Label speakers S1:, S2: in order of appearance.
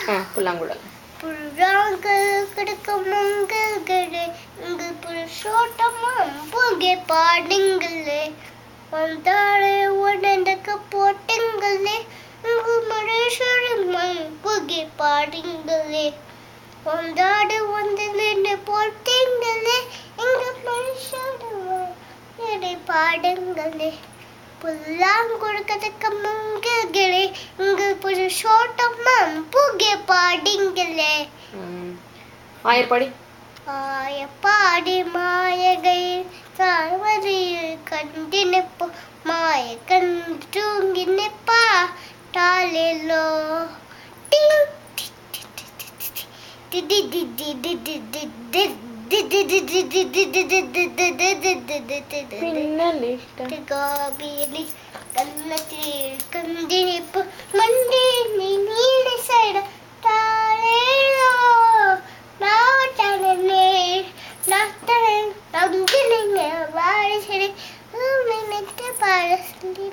S1: புல்லாங்குழல்.
S2: புறாங்கள் கிடக்கும் மங்கள்களே, உங்கள் புருஷோட்டமும் புகை பாடுங்களே, வந்தாலே உடனக்க போட்டுங்களே, உங்கள் மனுஷரும் புகை பாடுங்களே, வந்தாடு வந்து நின்று போட்டீங்களே, எங்கள் மனுஷரும் பாடுங்களே, புல்லாங்குழலுக்கு மங்கள்களே, உங்கள் புருஷோட்டமும் புகை பாடுங்களே.
S1: ஆயர்பாடி.
S2: ஆயப்பாடி மாயகையில் தாழ்வரையில் கண்டு நிற்போ, மாய கண்டு தூங்கி நிற்பா டாலிலோ. காபியலி கண்ணத்தில் கண்டு நிற்போ, மண்டி நீல சைட டாலிலோ. வாழ சரி பாட சொல்லி